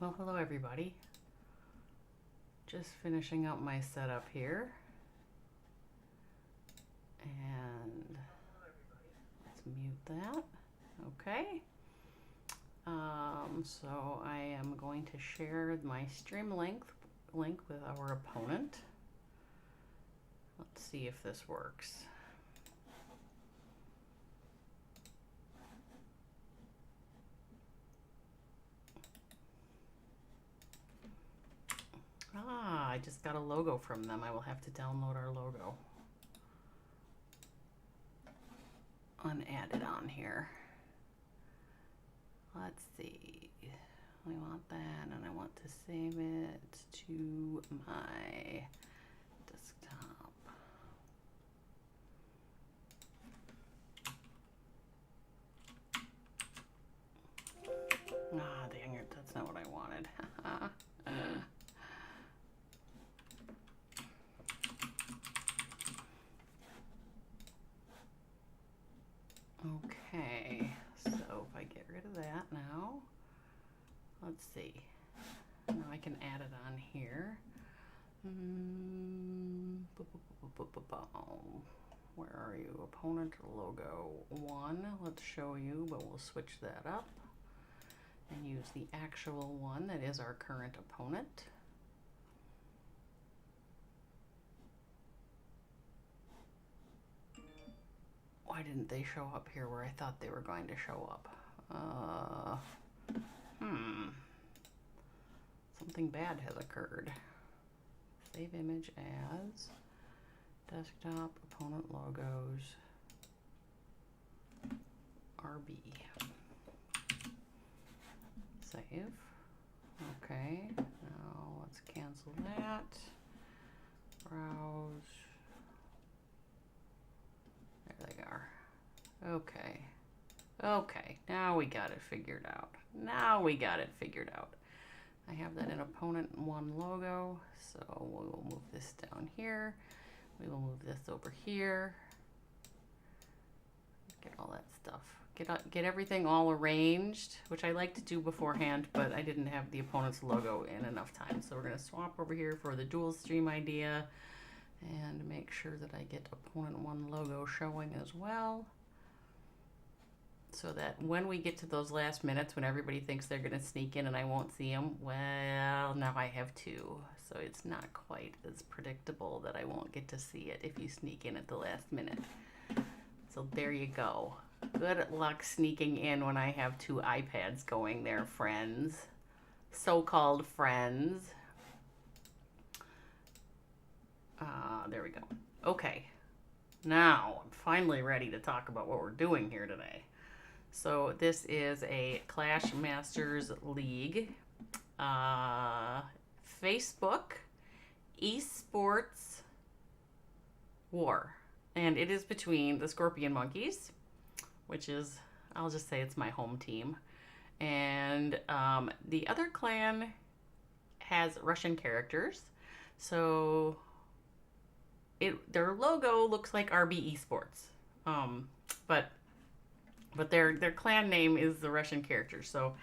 Well, hello everybody. Just finishing up my setup here. And let's mute that. Okay. So I am going to share my stream link with our opponent. Let's see if this works. I just got a logo from them. I will have to download our logo. Unadd it on here. Let's see. We want that, and I want to save it to my desktop. Dang it, that's not what I wanted. Okay, so if I get rid of that now, let's see. Now I can add it on here. Where are you? Opponent logo 1. Let's show you, but we'll switch that up and use the actual one that is our current opponent. Why didn't they show up here where I thought they were going to show up? Something bad has occurred. Save image as desktop, opponent logos, RB. Save. Okay, now let's cancel that. Browse. There they are. Okay. Okay, now we got it figured out. I have that in opponent 1 logo, so we will move this down here. We will move this over here. Get all that stuff. Get everything all arranged, which I like to do beforehand, but I didn't have the opponent's logo in enough time. So we're going to swap over here for the dual stream idea and make sure that I get opponent 1 logo showing as well, so that when we get to those last minutes when everybody thinks they're going to sneak in and I won't see them, well, now I have 2, so it's not quite as predictable that I won't get to see it if you sneak in at the last minute. So there you go. Good luck sneaking in when I have 2 iPads going there, friends. So-called friends. There we go. Okay. Now, I'm finally ready to talk about what we're doing here today. So this is a Clash Masters League, Facebook Esports War. And it is between the ScoRpioNMoNkeyS, which is, I'll just say it's my home team. And the other clan has Russian characters. So their logo looks like RB Esports. But their clan name is the Russian characters. So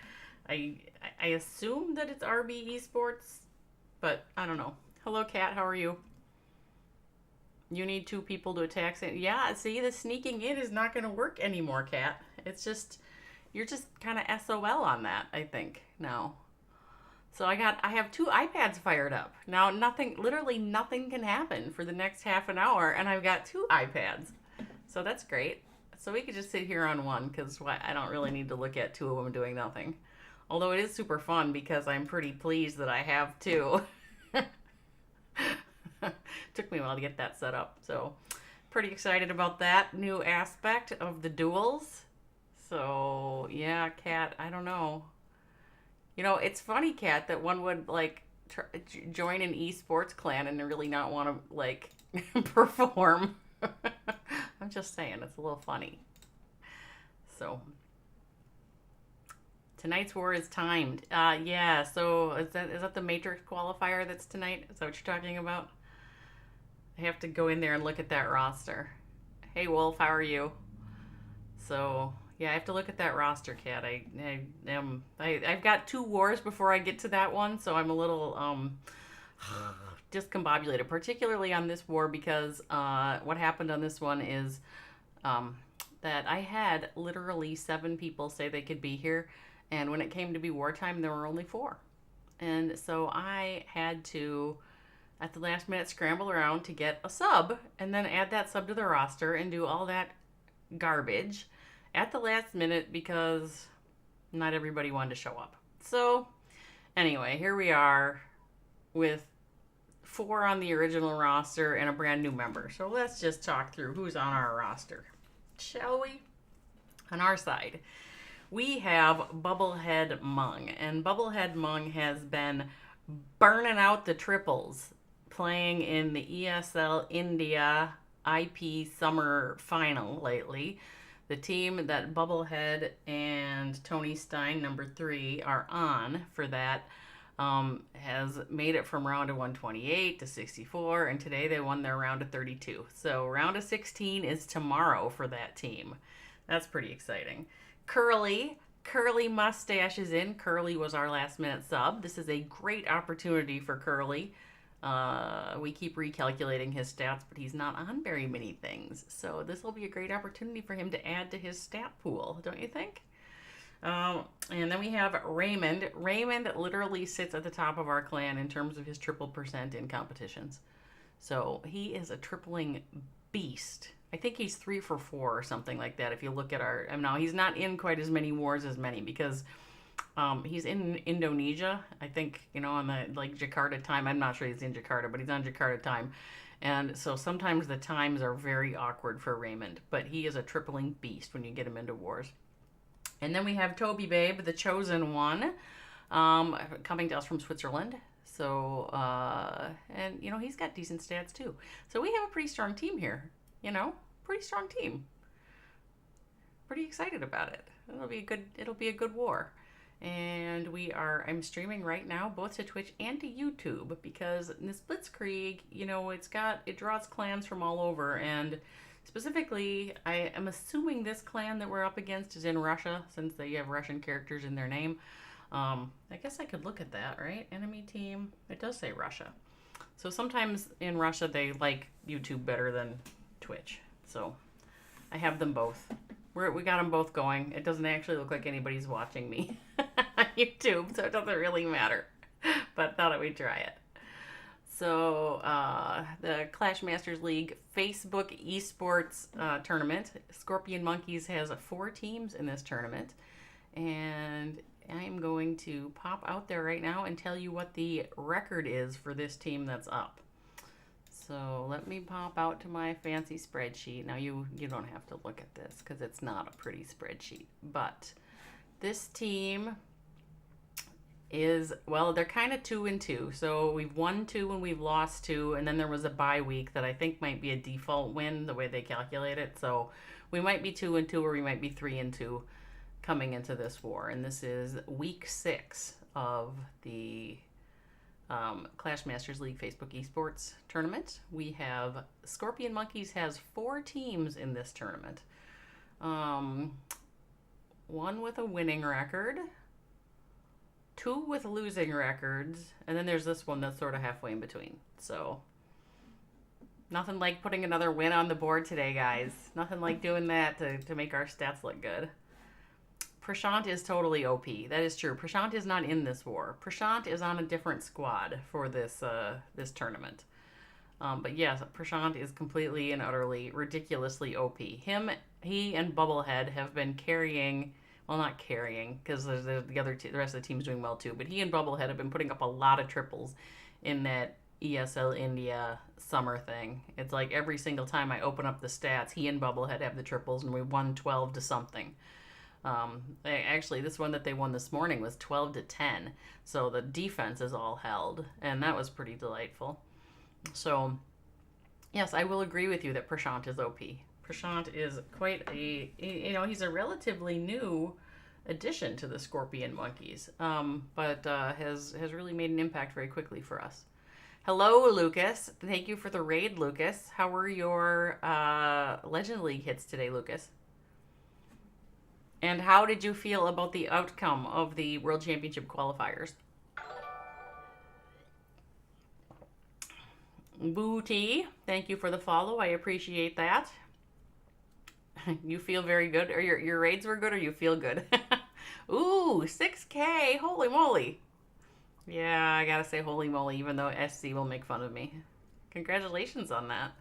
I assume that it's RB Esports, but I don't know. Hello, Kat. How are you? You need 2 people to attack. Yeah, see, the sneaking in is not going to work anymore, Kat. It's just, you're just kind of SOL on that, I think, now. So I have 2 iPads fired up. Now literally nothing can happen for the next half an hour, and I've got 2 iPads. So that's great. So we could just sit here on one, because I don't really need to look at 2 of them doing nothing. Although it is super fun because I'm pretty pleased that I have 2. Took me a while to get that set up, so pretty excited about that new aspect of the duels. So yeah, Kat, I don't know. You know, it's funny, Kat, that one would like join an esports clan and really not want to like perform. I'm just saying, it's a little funny. So tonight's war is timed. Yeah. So is that the Matrix qualifier that's tonight? Is that what you're talking about? I have to go in there and look at that roster. Hey, Wolf, how are you? So Yeah, I have to look at that roster, Kat. I've got 2 wars before I get to that one, so I'm a little discombobulated, particularly on this war because what happened on this one is that I had literally 7 people say they could be here, and when it came to be wartime, there were only 4. And so I had to, at the last minute, scramble around to get a sub and then add that sub to the roster and do all that garbage at the last minute because not everybody wanted to show up. So anyway, here we are with 4 on the original roster and a brand new member. So let's just talk through who's on our roster, shall we? On our side, we have Bubblehead Mung, and Bubblehead Mung has been burning out the triples, playing in the ESL India IP Summer Final lately. The team that Bubblehead and Tony Stein, number 3, are on for that has made it from round of 128 to 64, and today they won their round of 32. So round of 16 is tomorrow for that team. That's pretty exciting. Curly Mustache is in. Curly was our last minute sub. This is a great opportunity for Curly. We keep recalculating his stats, but he's not on very many things. So this will be a great opportunity for him to add to his stat pool, don't you think? And then we have Raymond. Raymond literally sits at the top of our clan in terms of his triple percent in competitions. So he is a tripling beast. I think he's 3 for 4 or something like that. If you look at our, now he's not in quite as many wars as many because he's in Indonesia. I think, on the Jakarta time. I'm not sure he's in Jakarta, but he's on Jakarta time. And so sometimes the times are very awkward for Raymond, but he is a tripling beast when you get him into wars. And then we have Toby Babe, the chosen one, coming to us from Switzerland. So, and he's got decent stats too. So we have a pretty strong team here. Pretty strong team. Pretty excited about it. It'll be a good war. And I'm streaming right now both to Twitch and to YouTube because in this Blitzkrieg, it draws clans from all over, and specifically I am assuming this clan that we're up against is in Russia since they have Russian characters in their name. I guess I could look at that, right? Enemy team. It does say Russia. So sometimes in Russia they like YouTube better than Twitch. So I have them both. We got them both going. It doesn't actually look like anybody's watching me on YouTube, so it doesn't really matter. But thought I would try it. So the Clash Masters League Facebook Esports tournament. ScoRpioNMoNkeyS has 4 teams in this tournament. And I'm going to pop out there right now and tell you what the record is for this team that's up. So let me pop out to my fancy spreadsheet. Now you don't have to look at this because it's not a pretty spreadsheet. But this team is, they're kind of 2-2. So we've won 2 and we've lost 2. And then there was a bye week that I think might be a default win the way they calculate it. So we might be 2-2 or we might be 3-2 coming into this war. And this is week 6 of the Clash Masters League Facebook Esports tournament. We have ScoRpioNMoNkeyS has 4 teams in this tournament. 1 with a winning record, 2 with losing records, and then there's this one that's sort of halfway in between. So nothing like putting another win on the board today, guys. Nothing like doing that to make our stats look good. Prashant is totally OP. That is true. Prashant is not in this war. Prashant is on a different squad for this this tournament. But yes, Prashant is completely and utterly, ridiculously OP. He and Bubblehead have been carrying, well, not carrying, because the rest of the team's doing well too, but he and Bubblehead have been putting up a lot of triples in that ESL India summer thing. It's like every single time I open up the stats, he and Bubblehead have the triples, and we won 12 to something. Actually, this one that they won this morning was 12-10, so the defense is all held, and that was pretty delightful. So, yes, I will agree with you that Prashant is OP. Prashant is quite a, he's a relatively new addition to the ScoRpioNMoNkeyS, but has really made an impact very quickly for us. Hello, Lucas. Thank you for the raid, Lucas. How were your Legend League hits today, Lucas? And how did you feel about the outcome of the World Championship qualifiers? Booty, thank you for the follow. I appreciate that. You feel very good, or your raids were good, or you feel good? Ooh, 6K! Holy moly! Yeah, I gotta say holy moly, even though SC will make fun of me. Congratulations on that.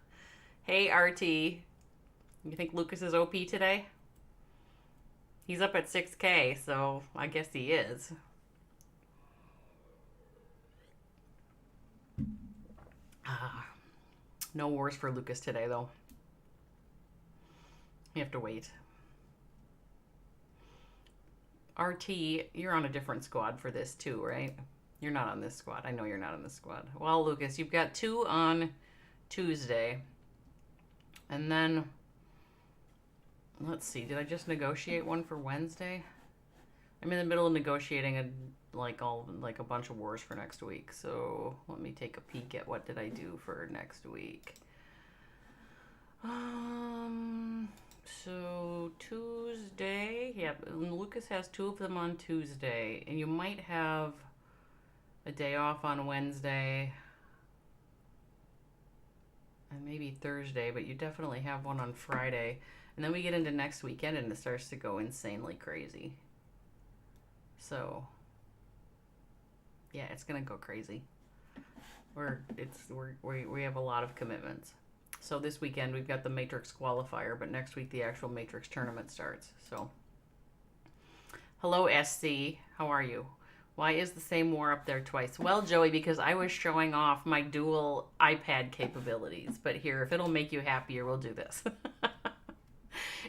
Hey, RT. You think Lucas is OP today? He's up at 6K, so I guess he is. Ah, no wars for Lucas today, though. You have to wait. RT, you're on a different squad for this too, right? You're not on this squad. I know you're not on this squad. Well, Lucas, you've got 2 on Tuesday. And then, let's see, did I just negotiate one for Wednesday? I'm in the middle of negotiating a bunch of wars for next week. So let me take a peek at what did I do for next week. So Tuesday, yeah, Lucas has 2 of them on Tuesday, and you might have a day off on Wednesday and maybe Thursday, but you definitely have one on Friday. And then we get into next weekend and it starts to go insanely crazy. So yeah, it's gonna go crazy. We have a lot of commitments. So this weekend we've got the Matrix qualifier, but next week the actual Matrix tournament starts. So hello SC, how are you? Why is the same war up there twice? Well, Joey, because I was showing off my dual iPad capabilities. But here, if it'll make you happier, we'll do this.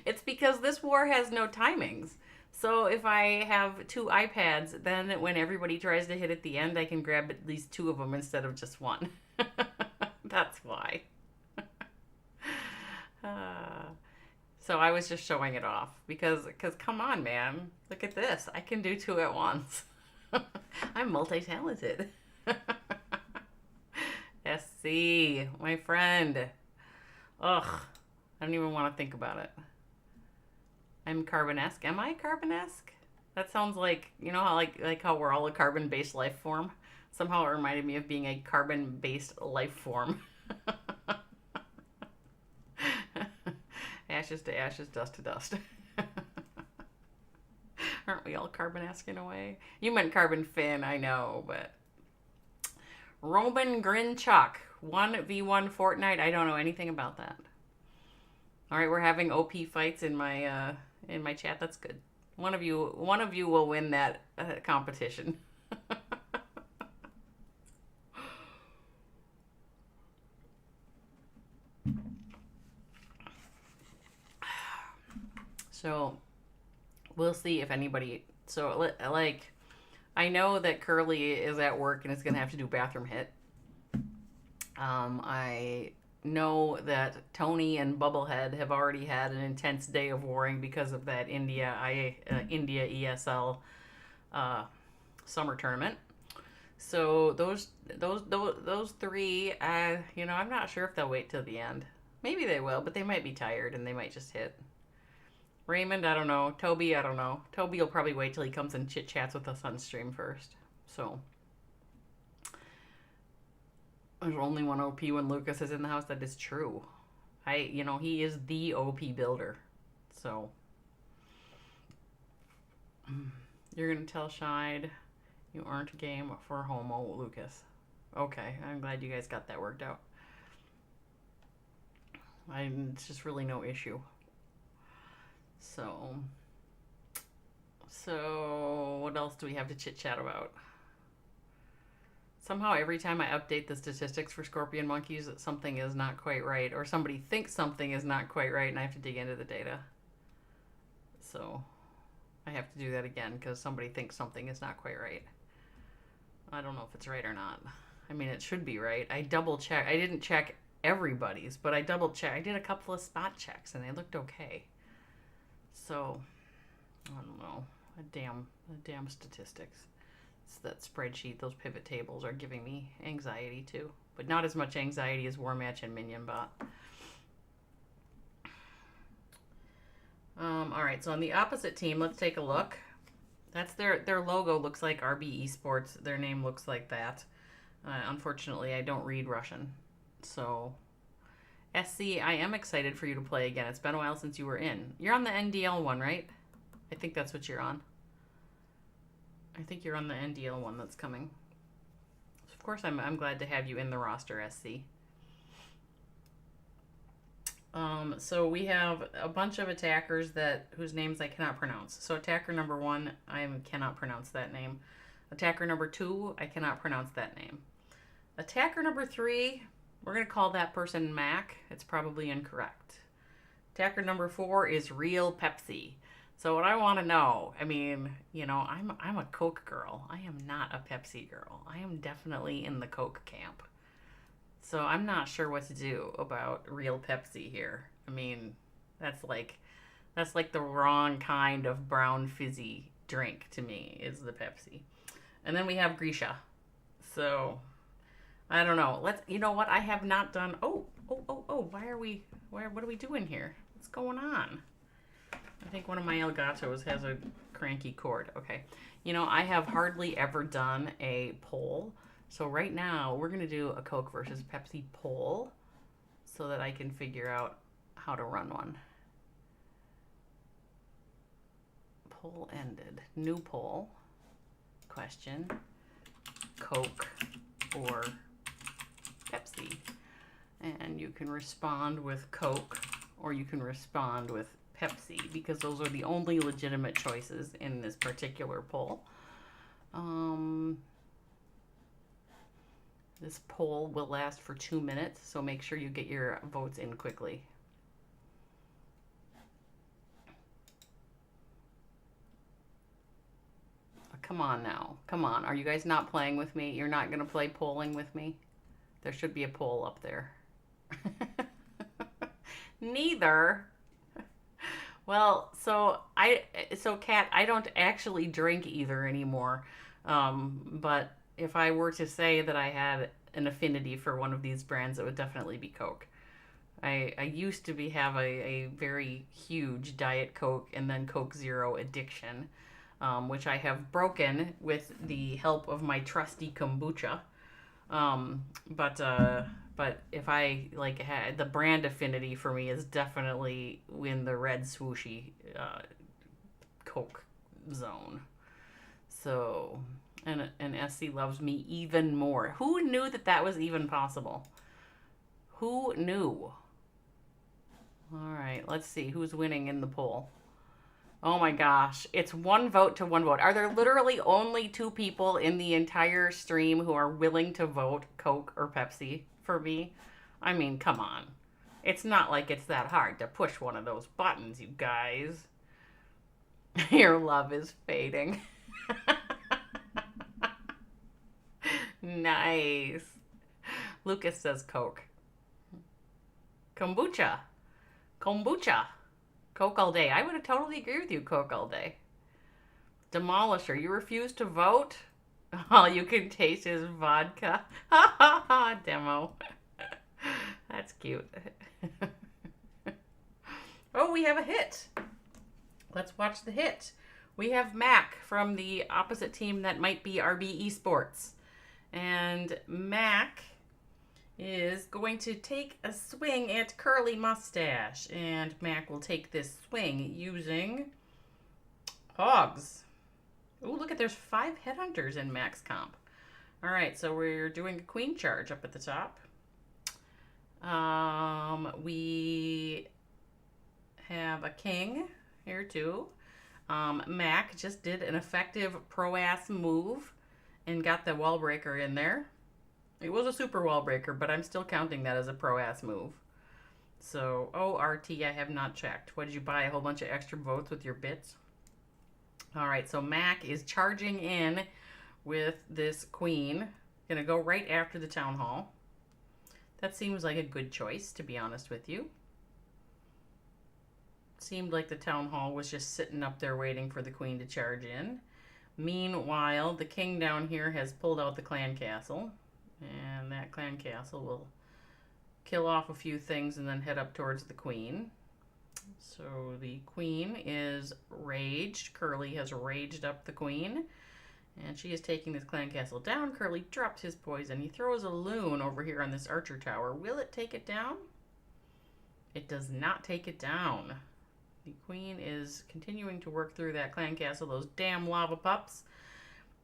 It's because this war has no timings. So if I have 2 iPads, then when everybody tries to hit at the end, I can grab at least 2 of them instead of just 1. That's why. So I was just showing it off because come on, man. Look at this. I can do 2 at once. I'm multi-talented. SC, my friend. Ugh, I don't even want to think about it. I'm Carbonesque. Am I Carbonesque? That sounds like, you know, how like how we're all a carbon-based life form. Somehow it reminded me of being a carbon-based life form. Ashes to ashes, dust to dust. Aren't we all Carbonesque in a way? You meant Carbon Fin, I know, but... Roman Grinchuck, 1v1 Fortnite. I don't know anything about that. All right, we're having OP fights in my chat. That's good. One of you will win that competition. So we'll see if anybody. So like, I know that Curly is at work and is gonna have to do bathroom hit. I know that Tony and Bubblehead have already had an intense day of warring because of that India ESL summer tournament. So those 3, you know, I'm not sure if they'll wait till the end. Maybe they will, but they might be tired and they might just hit. Raymond, I don't know. Toby, I don't know. Toby will probably wait till he comes and chit chats with us on stream first. So there's only one OP when Lucas is in the house. That is true. You know, he is the OP builder. So you're gonna tell Shide you aren't a game for Homo Lucas. Okay, I'm glad you guys got that worked out. It's just really no issue. So what else do we have to chit chat about? Somehow every time I update the statistics for ScoRpioNMoNkeyS, something is not quite right, or somebody thinks something is not quite right, and I have to dig into the data. So I have to do that again because somebody thinks something is not quite right. I don't know if it's right or not. I mean, it should be right. I double check. I didn't check everybody's, but I double check. I did a couple of spot checks and they looked okay. So I don't know. Damn statistics. It's that spreadsheet, those pivot tables are giving me anxiety too, but not as much anxiety as War Match and Minion Bot. All right, so on the opposite team, let's take a look. That's their logo looks like RB Esports. Their name looks like that. Unfortunately, I don't read Russian. So, SC, I am excited for you to play again. It's been a while since you were in. You're on the NDL one, right? I think that's what you're on. I think you're on the NDL one that's coming. So of course, I'm glad to have you in the roster, SC. So we have a bunch of attackers whose names I cannot pronounce. So attacker number 1, I cannot pronounce that name. Attacker number 2, I cannot pronounce that name. Attacker number 3, we're going to call that person Mac. It's probably incorrect. Attacker number 4 is Real Pepsi. So what I want to know, I mean, you know, I'm a Coke girl. I am not a Pepsi girl. I am definitely in the Coke camp. So I'm not sure what to do about Real Pepsi here. I mean, that's like the wrong kind of brown fizzy drink to me, is the Pepsi. And then we have Grisha. So I don't know. You know what? I have not done. What are we doing here? What's going on? I think one of my Elgatos has a cranky cord. Okay. You know, I have hardly ever done a poll. So right now, we're going to do a Coke versus Pepsi poll so that I can figure out how to run one. Poll ended. New poll. Question. Coke or Pepsi? And you can respond with Coke or you can respond with Pepsi because those are the only legitimate choices in this particular poll. This poll will last for 2 minutes, so make sure you get your votes in quickly. Come on now. Come on. Are you guys not playing with me? You're not going to play polling with me? There should be a poll up there. Neither. Well, so Kat, I don't actually drink either anymore. But if I were to say that I had an affinity for one of these brands, it would definitely be Coke. I used to have a very huge Diet Coke and then Coke Zero addiction, which I have broken with the help of my trusty kombucha. But if I had the brand affinity for me is definitely in the red swooshy Coke zone. So, and SC loves me even more. Who knew that was even possible? Who knew? All right, let's see who's winning in the poll. Oh my gosh, it's 1 vote to 1 vote. Are there literally only 2 people in the entire stream who are willing to vote Coke or Pepsi for me? I mean, come on. It's not like it's that hard to push one of those buttons, you guys. Your love is fading. Nice. Lucas says Coke. Kombucha. Coke all day. I would have totally agree with you, Coke all day. Demolisher, you refuse to vote? All you can taste is vodka. Ha ha ha, demo. That's cute. Oh, we have a hit. Let's watch the hit. We have Mac from the opposite team that might be RB Esports. And Mac is going to take a swing at Curly Mustache. And Mac will take this swing using Hogs. Ooh, look at, there's 5 headhunters in Mac's comp. All right, so we're doing a queen charge up at the top. We have a king here too. Mac just did an effective pro-ass move and got the wall breaker in there. It was a super wall breaker, but I'm still counting that as a pro-ass move. So, RT, I have not checked. What did you buy? A whole bunch of extra votes with your bits? All right, so Mac is charging in with this queen. Gonna go right after the town hall. That seems like a good choice, to be honest with you. Seemed like the town hall was just sitting up there waiting for the queen to charge in. Meanwhile, the king down here has pulled out the clan castle. And that clan castle will kill off a few things and then head up towards the queen. So the queen is raged. Curly has raged up the queen. And she is taking this clan castle down. Curly drops his poison. He throws a loon over here on this archer tower. Will it take it down? It does not take it down. The queen is continuing to work through that clan castle. Those damn lava pups.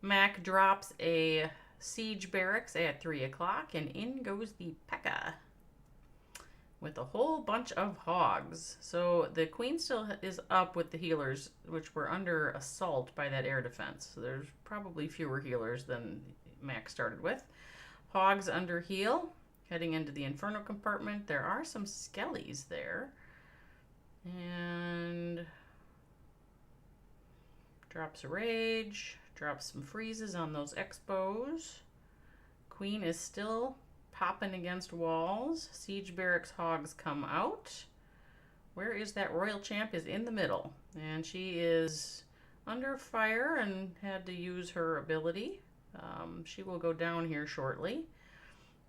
Mac drops a siege barracks at 3 o'clock, and in goes the P.E.K.K.A. with a whole bunch of hogs. So the queen still is up with the healers, which were under assault by that air defense. So there's probably fewer healers than Max started with. Hogs under heal, heading into the inferno compartment. There are some skellies there. And drops a rage, drops some freezes on those expos. Queen is still popping against walls. Siege barracks hogs come out. Where is that royal champ? Is in the middle, and she is under fire and had to use her ability. She will go down here shortly.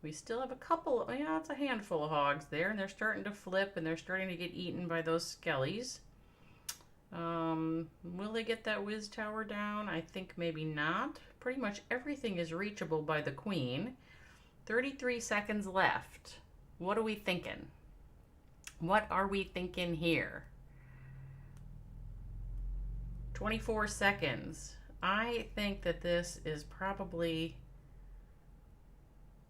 We still have a couple, yeah, it's a handful of hogs there, and they're starting to flip, and they're starting to get eaten by those skellies. Will they get that whiz tower down? I think maybe not. Pretty much everything is reachable by the queen. 33 seconds left. What are we thinking? What are we thinking here? 24 seconds. I think that this is probably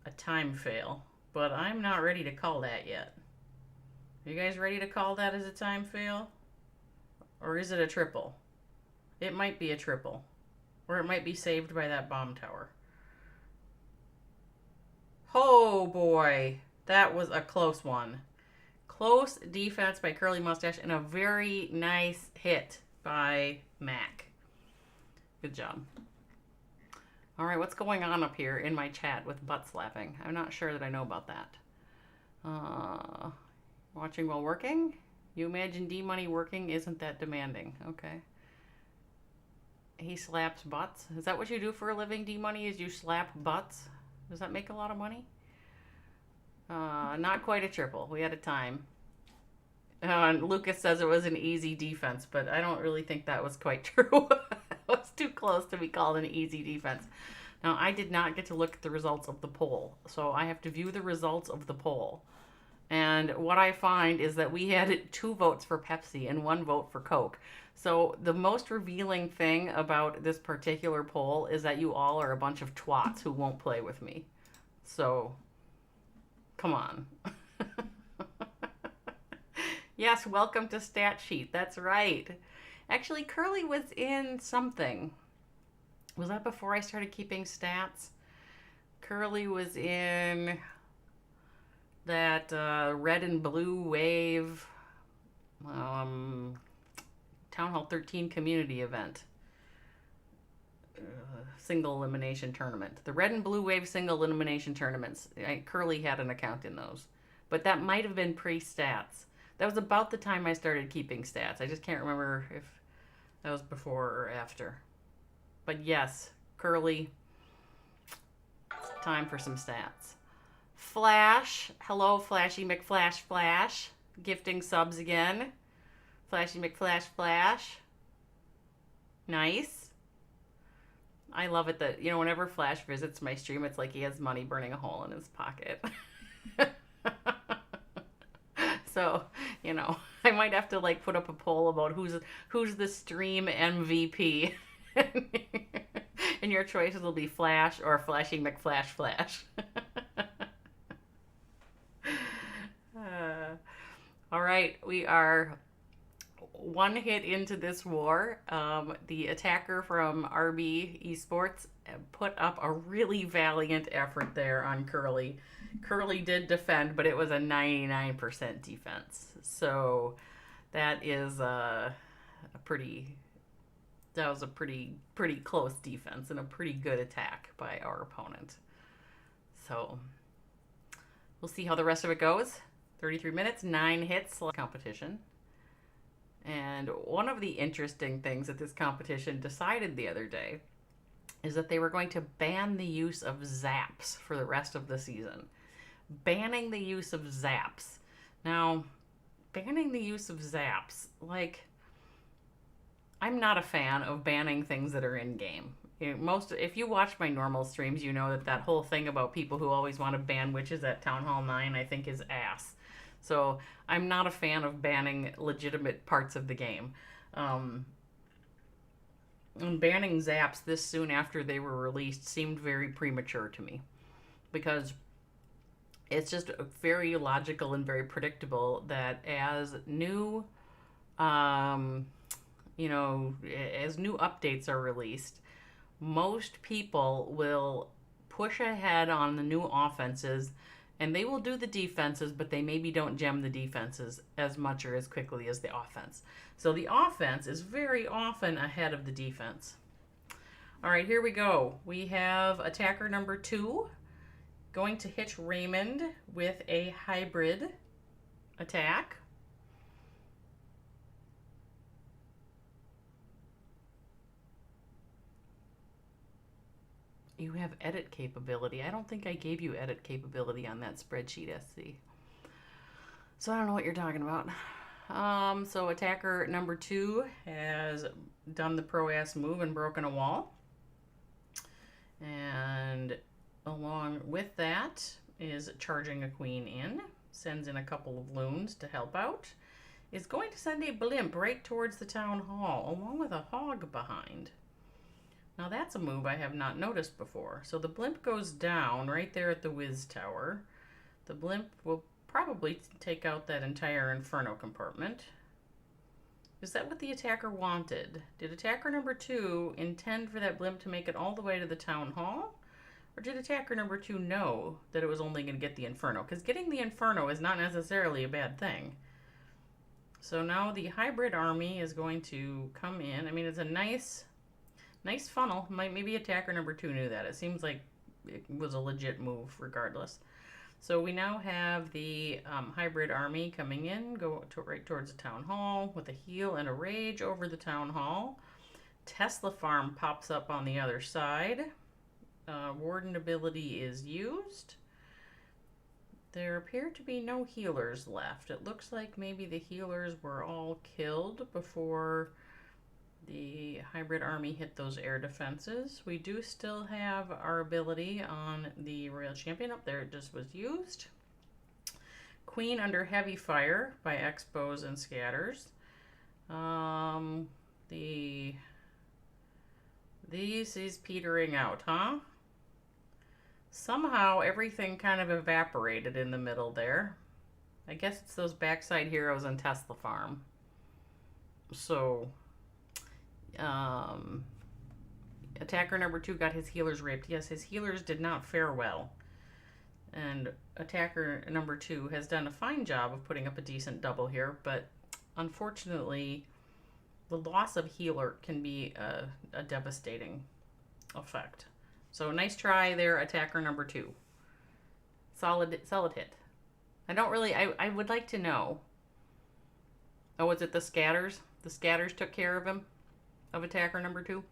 a time fail, but I'm not ready to call that yet. Are you guys ready to call that as a time fail? Or is it a triple? It might be a triple. Or it might be saved by that bomb tower. Oh boy, that was a close one. Close defense by Curly Mustache and a very nice hit by Mac. Good job. All right, what's going on up here in my chat with butt slapping? I'm not sure that I know about that. Watching while working? You imagine D-Money working isn't that demanding. Okay. He slaps butts. Is that what you do for a living, D-Money, is you slap butts? Does that make a lot of money? Not quite a triple. We had a time. And Lucas says it was an easy defense, but I don't really think that was quite true. It was too close to be called an easy defense. Now, I did not get to look at the results of the poll, so I have to view the results of the poll. And what I find is that we had 2 votes for Pepsi and 1 vote for Coke. So the most revealing thing about this particular poll is that you all are a bunch of twats who won't play with me. So, come on. Yes, welcome to Stat Sheet. That's right. Actually, Curly was in something. Was that before I started keeping stats? Curly was in that red and blue wave Town Hall 13 community event. Single elimination tournament. The red and blue wave single elimination tournaments. Curly had an account in those. But that might have been pre-stats. That was about the time I started keeping stats. I just can't remember if that was before or after. But yes, Curly, it's time for some stats. Flash, hello Flashy McFlash Flash, gifting subs again. Flashy McFlash Flash. Nice. I love it that, whenever Flash visits my stream, it's like he has money burning a hole in his pocket. So, I might have to put up a poll about who's the stream MVP. And your choices will be Flash or Flashy McFlash Flash. All right, we are 1 hit into this war. The attacker from RB Esports put up a really valiant effort there on Curly. Curly did defend, but it was a 99% defense. So that is a pretty close defense and a pretty good attack by our opponent. So we'll see how the rest of it goes. 33 minutes, 9 hits competition. And one of the interesting things that this competition decided the other day is that they were going to ban the use of zaps for the rest of the season. Banning the use of zaps. Now, banning the use of zaps. Like, I'm not a fan of banning things that are in game. If you watch my normal streams, you know that whole thing about people who always want to ban witches at Town Hall 9, I think, is ass. So I'm not a fan of banning legitimate parts of the game. And banning zaps this soon after they were released seemed very premature to me, because it's just very logical and very predictable that as new as new updates are released, most people will push ahead on the new offenses, and they will do the defenses, but they maybe don't gem the defenses as much or as quickly as the offense. So the offense is very often ahead of the defense. All right, here we go. We have attacker number 2 going to hit Raymond with a hybrid attack. You have edit capability. I don't think I gave you edit capability on that spreadsheet, SC. So I don't know what you're talking about. So attacker number 2 has done the pro-ass move and broken a wall. And along with that is charging a queen in. Sends in a couple of loons to help out. Is going to send a blimp right towards the town hall, along with a hog behind. Now that's a move I have not noticed before. So the blimp goes down right there at the whiz tower. The blimp will probably take out that entire inferno compartment. Is that what the attacker wanted? Did attacker number 2 intend for that blimp to make it all the way to the town hall? Or did attacker number 2 know that it was only going to get the inferno? Because getting the inferno is not necessarily a bad thing. So now the hybrid army is going to come in. I mean, it's a nice funnel. Maybe attacker number 2 knew that. It seems like it was a legit move regardless. So we now have the hybrid army coming in, right towards the town hall with a heal and a rage over the town hall. Tesla farm pops up on the other side. Warden ability is used. There appear to be no healers left. It looks like maybe the healers were all killed before the hybrid army hit those air defenses. We do still have our ability on the Royal Champion. Up there, it just was used. Queen under heavy fire by Expos and Scatters. These is petering out, huh? Somehow everything kind of evaporated in the middle there. I guess it's those backside heroes and Tesla farm. So attacker number 2 got his healers raped. Yes, his healers did not fare well. And attacker number 2 has done a fine job of putting up a decent double here, but unfortunately, the loss of healer can be a devastating effect. So nice try there, attacker number 2. Solid hit. I would like to know. Oh, was it the Scatters? The Scatters took care of him? Of attacker number 2?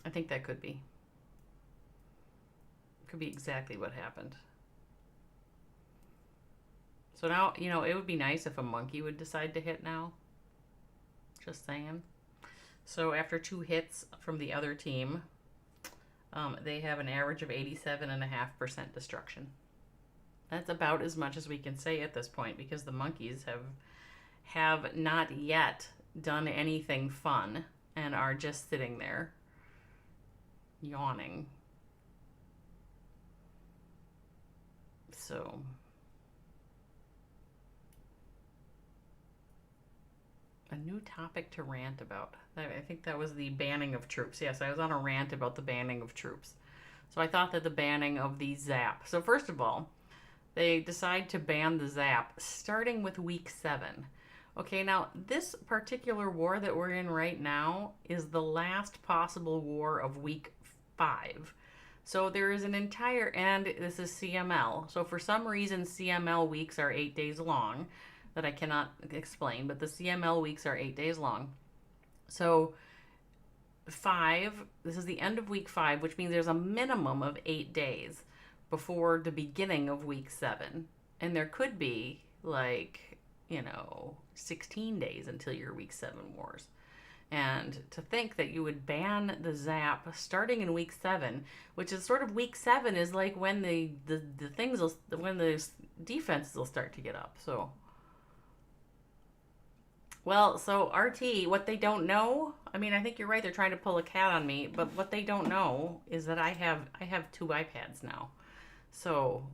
I think that could be. Could be exactly what happened. So now, it would be nice if a monkey would decide to hit now. Just saying. So after 2 hits from the other team, they have an average of 87.5% destruction. That's about as much as we can say at this point, because the monkeys have not yet done anything fun and are just sitting there yawning. So a new topic to rant about. I think that was the banning of troops. Yes, I was on a rant about the banning of troops. So I thought that the banning of the zap. So first of all, they decide to ban the zap starting with week 7. Okay, now this particular war that we're in right now is the last possible war of week 5. So there is an entire, and this is CML. So for some reason, CML weeks are 8 days long that I cannot explain, but the CML weeks are 8 days long. So 5, this is the end of week 5, which means there's a minimum of 8 days before the beginning of week 7. And there could be like, 16 days until your week 7 wars. And to think that you would ban the zap starting in week 7, which is sort of week 7 is like when the things will, when the defenses will start to get up. So, well, so RT, what they don't know, I mean, I think you're right. They're trying to pull a cat on me, but what they don't know is that I have 2 iPads now, so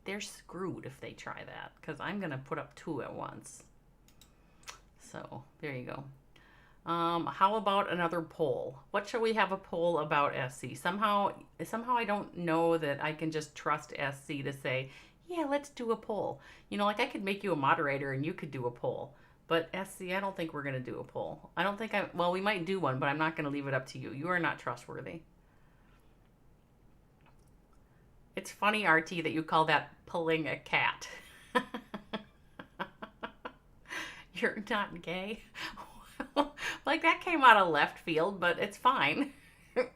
they're screwed if they try that because I'm gonna put up 2 at once. So there you go. How about another poll? What shall we have a poll about SC? Somehow I don't know that I can just trust SC to say, yeah, let's do a poll. Like I could make you a moderator and you could do a poll. But SC, I don't think we're going to do a poll. I don't think well, we might do one, but I'm not going to leave it up to you. You are not trustworthy. It's funny, RT, that you call that pulling a cat. You're not gay? Like, that came out of left field, but it's fine.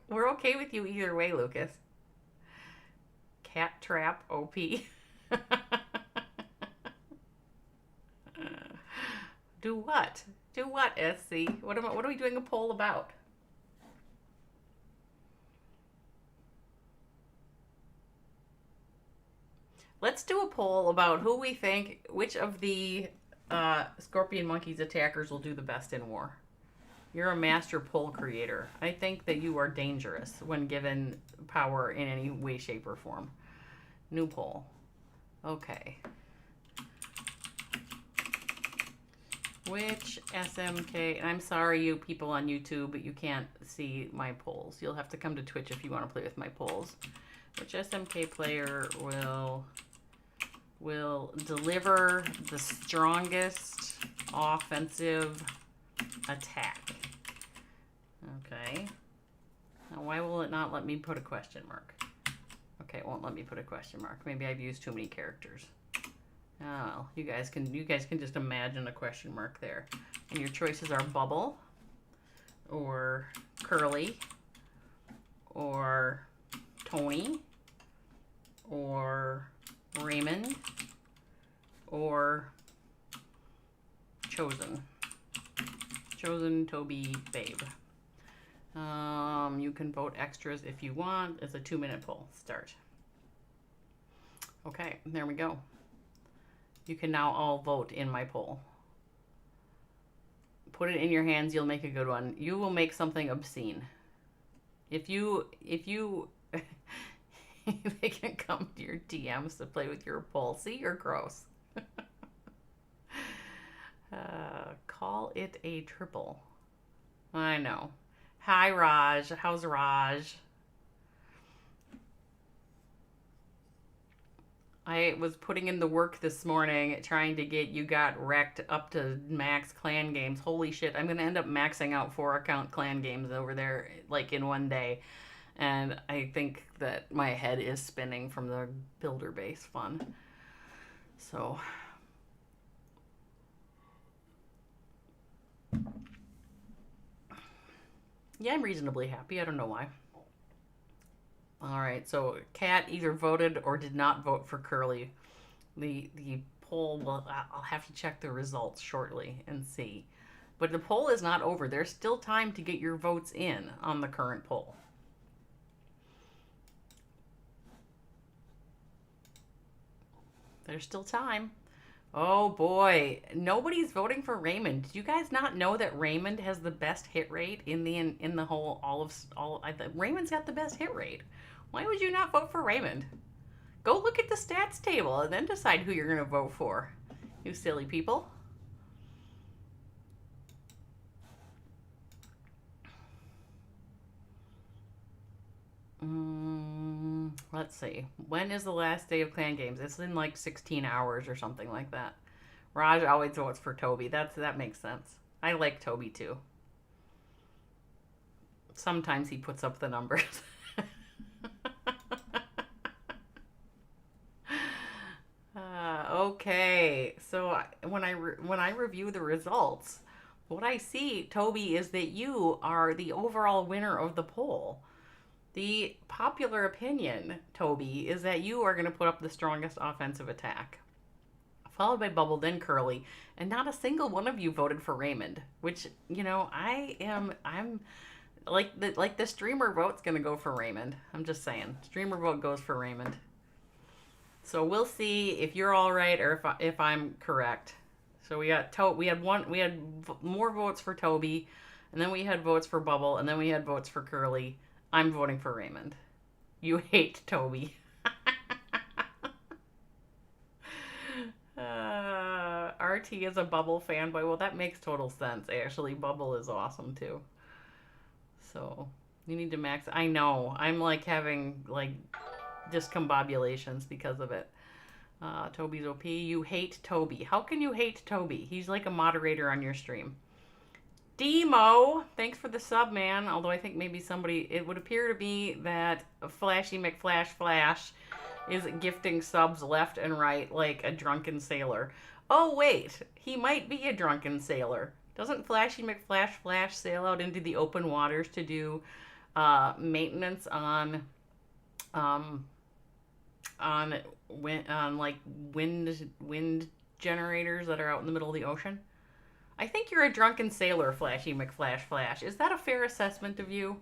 We're okay with you either way, Lucas. Cat trap OP. Do what? Do what, SC? What are we doing a poll about? Let's do a poll about who we think, which of the ScoRpioNMoNkeyS attackers will do the best in war. You're a master poll creator. I think that you are dangerous when given power in any way, shape, or form. New poll. Okay. Which SMK, and I'm sorry you people on YouTube, but you can't see my polls. You'll have to come to Twitch if you want to play with my polls. Which SMK player will deliver the strongest offensive attack? Okay. Now, why will it not let me put a question mark? Okay, it won't let me put a question mark. Maybe I've used too many characters. Oh, you guys can just imagine a question mark there. And your choices are Bubble, or Curly, or Tony, or Raymond, or Chosen. Chosen, Toby, Babe. You can vote extras if you want. It's a 2-minute poll. Start. Okay, there we go. You can now all vote in my poll. Put it in your hands. You'll make a good one. You will make something obscene. If you they can come to your DMs to play with your poll. See, you're gross. Call it a triple. I know. Hi, Raj. How's Raj? I was putting in the work this morning trying to get You Got Wrecked up to max clan games. Holy shit, I'm going to end up maxing out 4-account clan games over there like in one day. And I think that my head is spinning from the builder base fun. So... yeah, I'm reasonably happy. I don't know why. All right, so Kat either voted or did not vote for Curly. The poll, well, I'll have to check the results shortly and see. But the poll is not over. There's still time to get your votes in on the current poll. There's still time. Oh boy, nobody's voting for Raymond. Did you guys not know that Raymond has the best hit rate in the whole Raymond's got the best hit rate. Why would you not vote for Raymond? Go look at the stats table and then decide who you're going to vote for. You silly people. Let's see. When is the last day of clan games? It's in like 16 hours or something like that. Raj always votes for Toby. That makes sense. I like Toby too. Sometimes he puts up the numbers. Okay, so when I review the results, what I see, Toby, is that you are the overall winner of the poll. The popular opinion, Toby, is that you are going to put up the strongest offensive attack. followed by Bubble, then Curly, and not a single one of you voted for Raymond, which, you know, I'm like the streamer vote's gonna go for Raymond. I'm just saying, streamer vote goes for Raymond. So we'll see if you're all right or if I'm correct. So we had more votes for Toby, and then we had votes for Bubble, and then we had votes for Curly. I'm voting for Raymond. You hate Toby. RT is a Bubble fanboy. Well, that makes total sense. Actually, Bubble is awesome too. So you need to max. I know. I'm like having like discombobulations because of it. Toby's OP. You hate Toby. How can you hate Toby? He's like a moderator on your stream. Demo, thanks for the sub, man. Although I think maybe somebody, it would appear to be that Flashy McFlash Flash is gifting subs left and right like a drunken sailor. Oh, wait, he might be a drunken sailor. Doesn't Flashy McFlash Flash sail out into the open waters to do maintenance on like wind generators that are out in the middle of the ocean? I think you're a drunken sailor, Flashy McFlash Flash. Is that a fair assessment of you?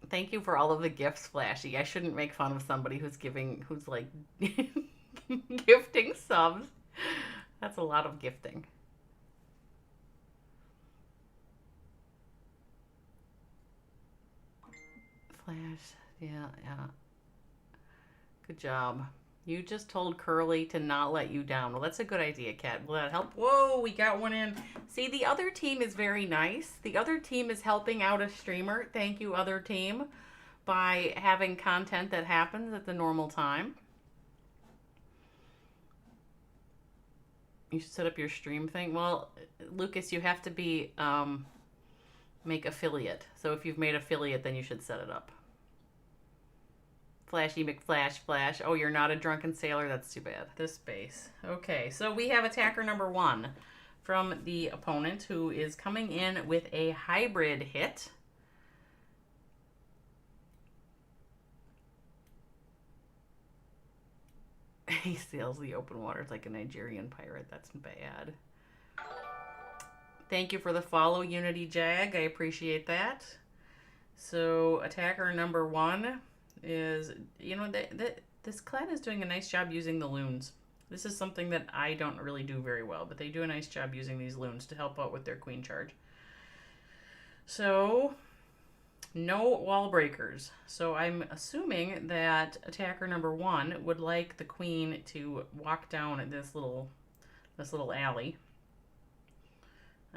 Thank you for all of the gifts, Flashy. I shouldn't make fun of somebody who's like gifting subs. That's a lot of gifting. Flash, yeah. Good job. You just told Curly to not let you down. Well, that's a good idea, Kat. Will that help? Whoa, we got one in. See, the other team is very nice. The other team is helping out a streamer. Thank you, other team, by having content that happens at the normal time. You should set up your stream thing. Well, Lucas, you have to be make affiliate. So if you've made affiliate, then you should set it up. Flashy McFlash Flash. Oh, you're not a drunken sailor? That's too bad. This base. Okay, so we have attacker number 1 from the opponent who is coming in with a hybrid hit. He sails the open waters like a Nigerian pirate. That's bad. Thank you for the follow, Unity Jag. I appreciate that. So attacker number 1 is, you know, this clan is doing a nice job using the loons. This is something that I don't really do very well, but they do a nice job using these loons to help out with their queen charge. So, no wall breakers. So I'm assuming that attacker number 1 would like the queen to walk down this little alley.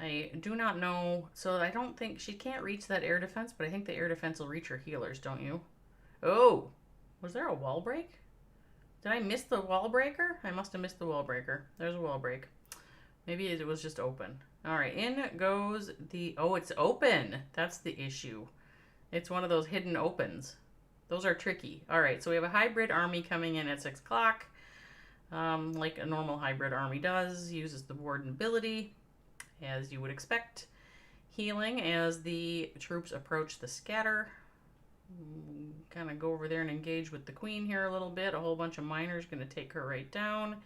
I do not know, so I don't think, she can't reach that air defense, but I think the air defense will reach her healers, don't you? Oh, was there a wall break? Did I miss the wall breaker? I must have missed the wall breaker. There's a wall break. Maybe it was just open. All right, in goes the, oh, it's open. That's the issue. It's one of those hidden opens. Those are tricky. All right, so we have a hybrid army coming in at 6 o'clock. Like a normal hybrid army does. Uses the warden ability, as you would expect. Healing as the troops approach the scatter. Kind of go over there and engage with the queen here a little bit. A whole bunch of miners going to take her right down.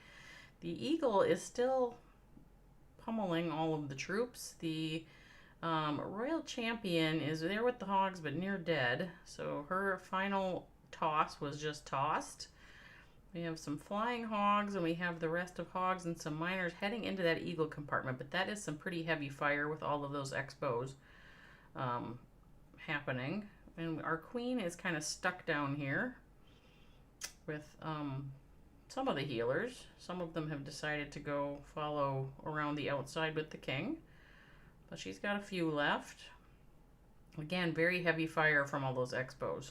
The eagle is still pummeling all of the troops. The royal champion is there with the hogs but near dead. So her final toss was just tossed. We have some flying hogs and we have the rest of hogs and some miners heading into that eagle compartment. But that is some pretty heavy fire with all of those expos happening. And our queen is kind of stuck down here with some of the healers. Some of them have decided to go follow around the outside with the king. But she's got a few left. Again, very heavy fire from all those expos.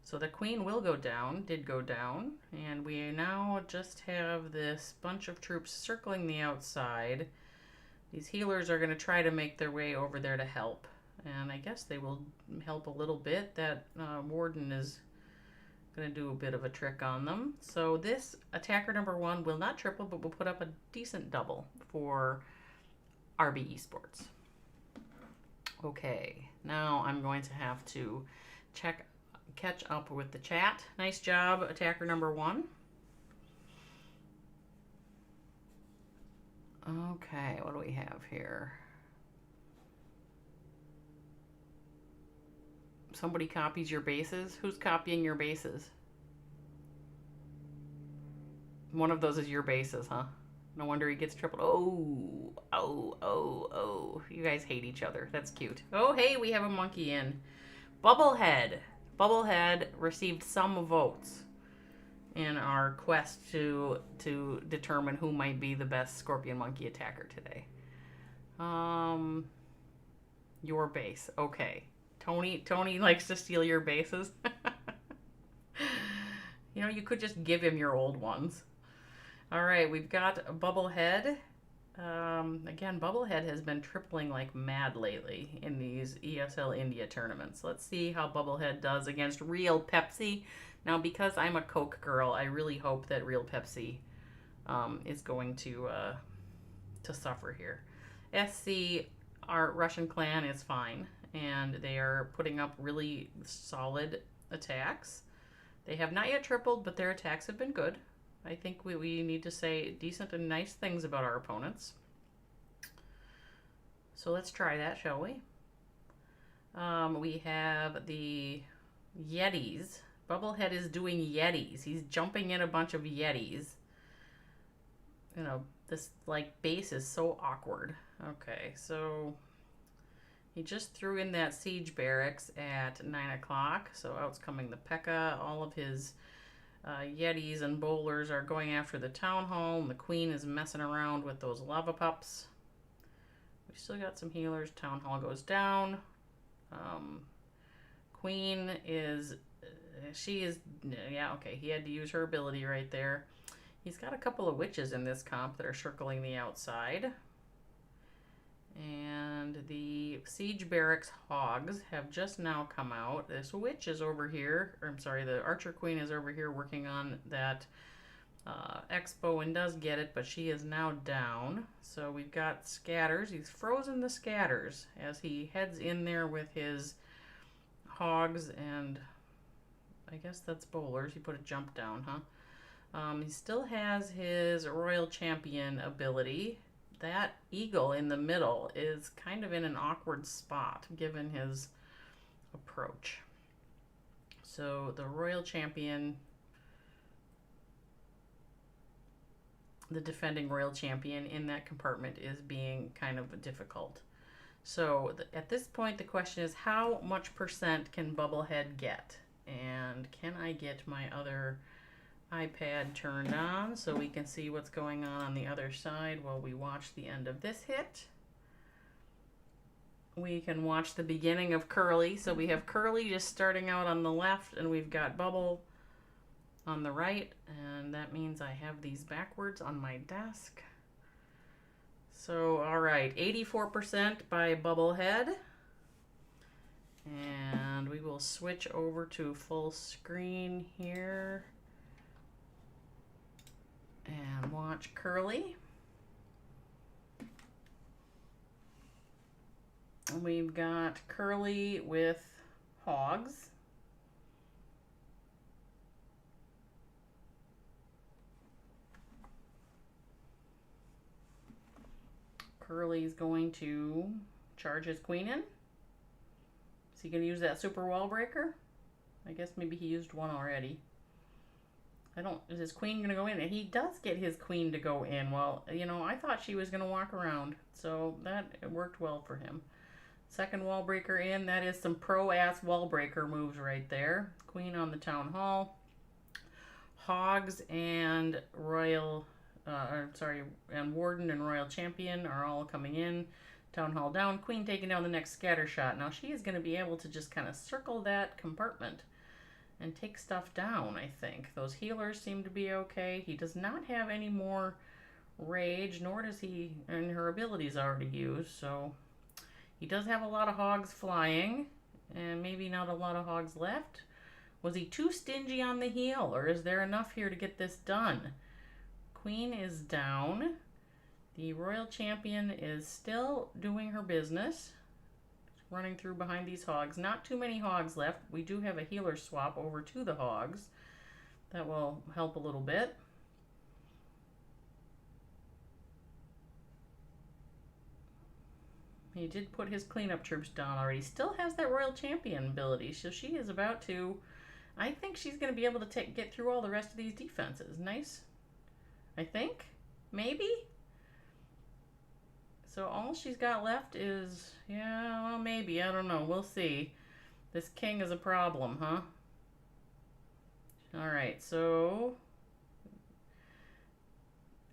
So the queen will go down, did go down. And we now just have this bunch of troops circling the outside. These healers are going to try to make their way over there to help. And I guess they will help a little bit. That warden is going to do a bit of a trick on them. So this attacker number 1 will not triple, but will put up a decent double for RB Esports. Okay, now I'm going to have to catch up with the chat. Nice job, attacker number 1. Okay, what do we have here? Somebody copies your bases? Who's copying your bases? One of those is your bases, huh? No wonder he gets tripled. Oh, oh, oh, oh. You guys hate each other. That's cute. Oh, hey, we have a monkey in. Bubblehead. Bubblehead received some votes in our quest to determine who might be the best scorpion monkey attacker today. Your base. Okay. Tony likes to steal your bases. You know, you could just give him your old ones. All right, we've got Bubblehead. Again, Bubblehead has been tripling like mad lately in these ESL India tournaments. Let's see how Bubblehead does against Real Pepsi. Now, because I'm a Coke girl, I really hope that Real Pepsi is going to suffer here. SC, our Russian clan, is fine, and they are putting up really solid attacks. They have not yet tripled, but their attacks have been good. I think we need to say decent and nice things about our opponents. So let's try that, shall we? We have the Yetis. Bubblehead is doing Yetis. He's jumping in a bunch of Yetis. You know, this like base is so awkward. Okay, so he just threw in that siege barracks at 9 o'clock. So out's coming the P.E.K.K.A. All of his Yetis and bowlers are going after the town hall, and the queen is messing around with those lava pups. We still got some healers. Town hall goes down. Queen is, yeah, okay, he had to use her ability right there. He's got a couple of witches in this comp that are circling the outside. And the siege barracks hogs have just now come out. This witch is over here, or I'm sorry, the archer queen is over here working on that expo and does get it, but she is now down. So we've got scatters. He's frozen the scatters as he heads in there with his hogs, and I guess that's bowlers. He put a jump down, huh? He still has his royal champion ability. That eagle in the middle is kind of in an awkward spot given his approach. So the royal champion, the defending royal champion in that compartment, is being kind of difficult. So at this point, the question is, how much percent can Bubblehead get? And can I get my other iPad turned on so we can see what's going on the other side while we watch the end of this hit? We can watch the beginning of Curly. So we have Curly just starting out on the left, and we've got Bubble on the right, and that means I have these backwards on my desk. So, all right, 84% by Bubblehead. And we will switch over to full screen here and watch Curly. We've got Curly with hogs. Curly's going to charge his queen in. Is he going to use that super wall breaker? I guess maybe he used one already. Is his queen going to go in? And he does get his queen to go in. Well, you know, I thought she was going to walk around. So that worked well for him. Second wall breaker in. That is some pro-ass wall breaker moves right there. Queen on the town hall. Hogs and royal, and warden and royal champion are all coming in. Town hall down. Queen taking down the next scatter shot. Now she is going to be able to just kind of circle that compartment and take stuff down, I think. Those healers seem to be okay. He does not have any more rage, nor does he, and her ability's already used, so he does have a lot of hogs flying, and maybe not a lot of hogs left. Was he too stingy on the heal, or is there enough here to get this done? Queen is down. The royal champion is still doing her business, running through behind these hogs. Not too many hogs left. We do have a healer swap over to the hogs. That will help a little bit. He did put his cleanup troops down already. Still has that royal champion ability, so she is about to... I think she's going to be able to get through all the rest of these defenses. Nice. I think. Maybe? So all she's got left is... Yeah, well, maybe. I don't know. We'll see. This king is a problem, huh? Alright, so...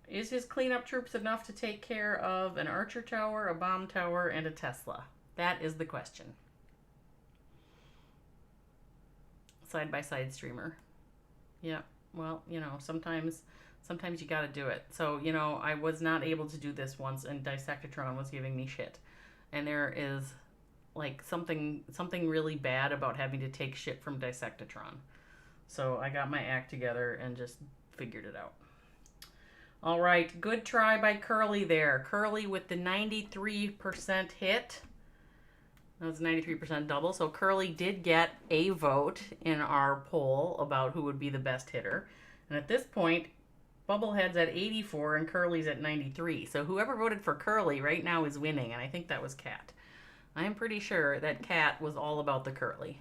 Is his cleanup troops enough to take care of an archer tower, a bomb tower, and a Tesla? That is the question. Side-by-side streamer. Yeah, well, you know, sometimes you gotta do it. So, you know, I was not able to do this once, and Dissectatron was giving me shit. And there is, like, something really bad about having to take shit from Dissectatron. So I got my act together and just figured it out. All right, good try by Curly there. Curly with the 93% hit. That was 93% double. So Curly did get a vote in our poll about who would be the best hitter. And at this point, Bubblehead's at 84 and Curly's at 93. So whoever voted for Curly right now is winning, and I think that was Kat. I am pretty sure that Kat was all about the Curly.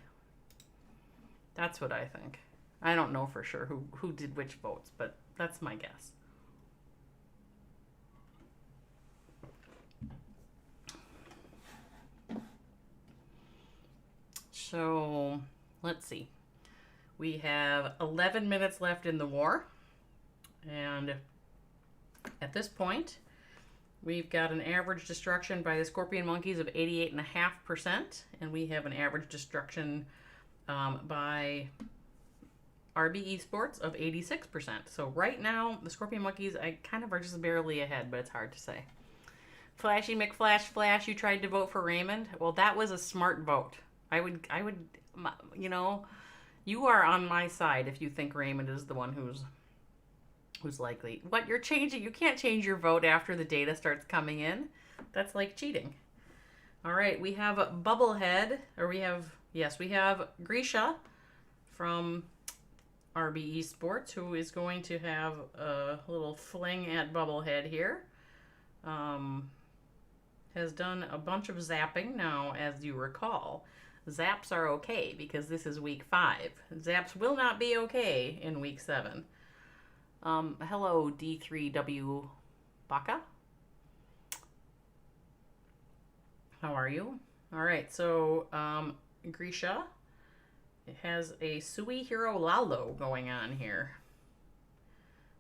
That's what I think. I don't know for sure who did which votes, but that's my guess. So, let's see. We have 11 minutes left in the war. And at this point, we've got an average destruction by the ScoRpioNMoNkeyS of 88.5%. And we have an average destruction by RB Esports of 86%. So right now, the ScoRpioNMoNkeyS, I kind of are just barely ahead, but it's hard to say. Flashy McFlash Flash, you tried to vote for Raymond? Well, that was a smart vote. I would, you know, you are on my side if you think Raymond is the one who's likely. What, you're changing? You can't change your vote after the data starts coming in. That's like cheating. All right, we have Bubblehead, or we have Grisha from RB Esports, who is going to have a little fling at Bubblehead here. Has done a bunch of zapping now, as you recall. Zaps are okay because this is week 5. Zaps will not be okay in week 7. Hello, D3W Baka. How are you? All right, so Grisha has a Sui Hero Lalo going on here.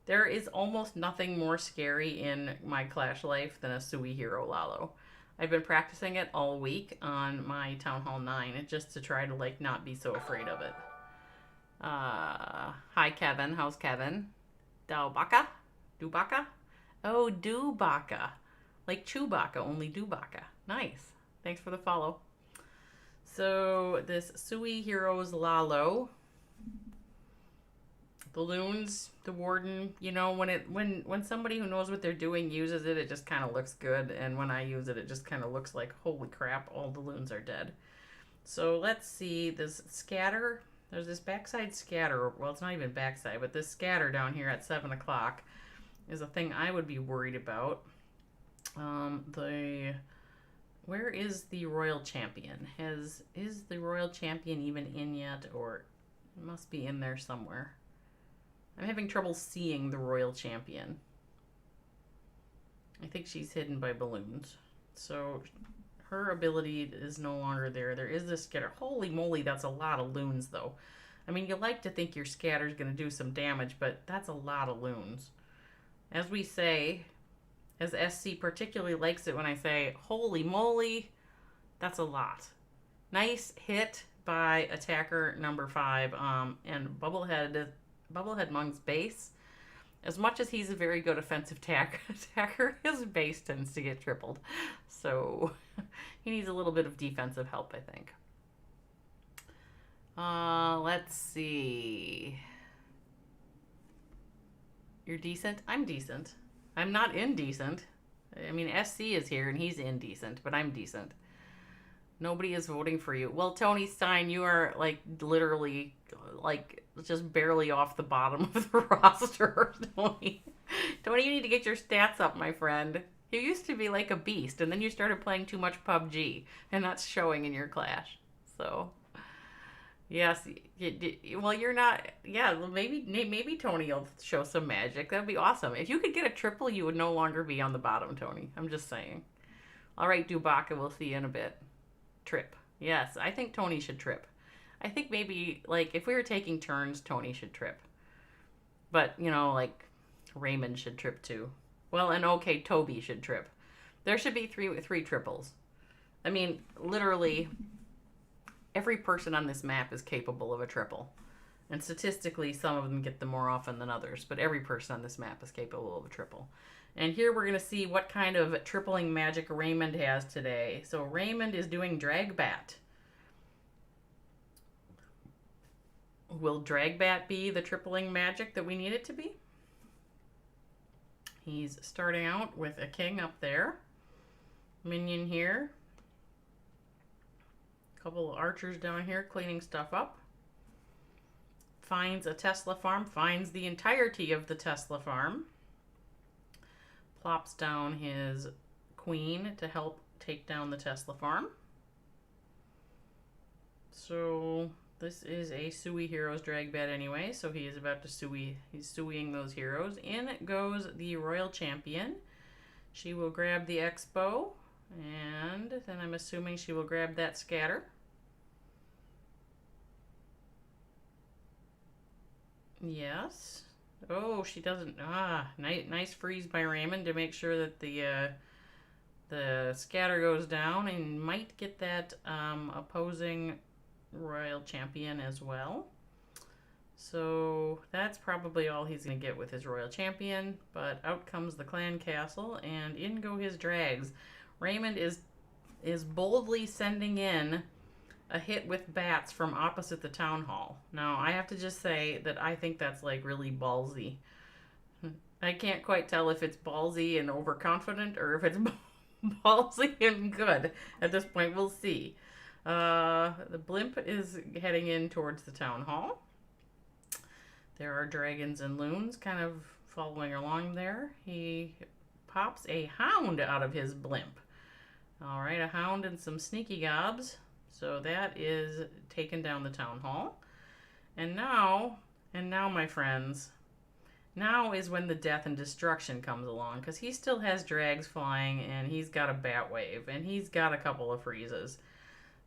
There is almost nothing more scary in my Clash life than a Sui Hero Lalo. I've been practicing it all week on my Town Hall 9 just to try to, like, not be so afraid of it. Hi, Kevin. How's Kevin? Dubaka? Dubaka? Oh, Dubaka. Like Chewbacca, only Dubaka. Nice. Thanks for the follow. So, this Sui Heroes Lalo. The loons, the warden, you know, when somebody who knows what they're doing uses it, it just kind of looks good. And when I use it, it just kind of looks like, holy crap, all the loons are dead. So let's see, this scatter, there's this backside scatter. Well, it's not even backside, but this scatter down here at 7 o'clock is a thing I would be worried about. Where is the Royal Champion? Is the Royal Champion even in yet, or it must be in there somewhere? I'm having trouble seeing the Royal Champion. I think she's hidden by balloons. So her ability is no longer there. There is this scatter. Holy moly, that's a lot of loons, though. I mean, you like to think your scatter's going to do some damage, but that's a lot of loons. As we say, as SC particularly likes it when I say, holy moly, that's a lot. Nice hit by attacker number 5, and BubbleheadMoNkeyS base. As much as he's a very good offensive attacker, his base tends to get tripled. So he needs a little bit of defensive help, I think. Let's see. You're decent? I'm decent. I'm not indecent. I mean, SC is here and he's indecent, but I'm decent. Nobody is voting for you. Well, Tony Stein, you are, like, literally, like, just barely off the bottom of the roster, Tony. Tony, you need to get your stats up, my friend. You used to be like a beast, and then you started playing too much PUBG, and that's showing in your clash. So, yes, well, you're not. Yeah, well, maybe Tony will show some magic. That'd be awesome. If you could get a triple, you would no longer be on the bottom, Tony. I'm just saying. All right, Dubaka, we'll see you in a bit. Trip. Yes, I think Tony should trip. I think maybe, like, if we were taking turns, Tony should trip. But, you know, like, Raymond should trip too. Well, and okay, Toby should trip. There should be three triples. I mean, literally, every person on this map is capable of a triple. And statistically, some of them get them more often than others. But every person on this map is capable of a triple. And here we're going to see what kind of tripling magic Raymond has today. So Raymond is doing Drag Bat. Will Drag Bat be the tripling magic that we need it to be? He's starting out with a king up there. Minion here. A couple of archers down here cleaning stuff up. Finds a Tesla farm. Finds the entirety of the Tesla farm. Plops down his queen to help take down the Tesla farm. So this is a Sui Heroes drag bat anyway, so he is about to he's suiing those heroes. In goes the Royal Champion. She will grab the Expo, and then I'm assuming she will grab that scatter. Yes. Oh, she doesn't. Nice freeze by Raymond to make sure that the scatter goes down, and might get that opposing Royal Champion as well. So that's probably all he's going to get with his Royal Champion. But out comes the clan castle, and in go his drags. Raymond is boldly sending in a hit with bats from opposite the town hall. Now, I have to just say that I think that's like really ballsy. I can't quite tell if it's ballsy and overconfident or if it's ballsy and good. At this point, we'll see. The blimp is heading in towards the town hall. There are dragons and loons kind of following along there. He pops a hound out of his blimp. All right, a hound and some sneaky gobs. So that is taken down the town hall. And now, my friends, now is when the death and destruction comes along, because he still has drags flying, and he's got a bat wave, and he's got a couple of freezes.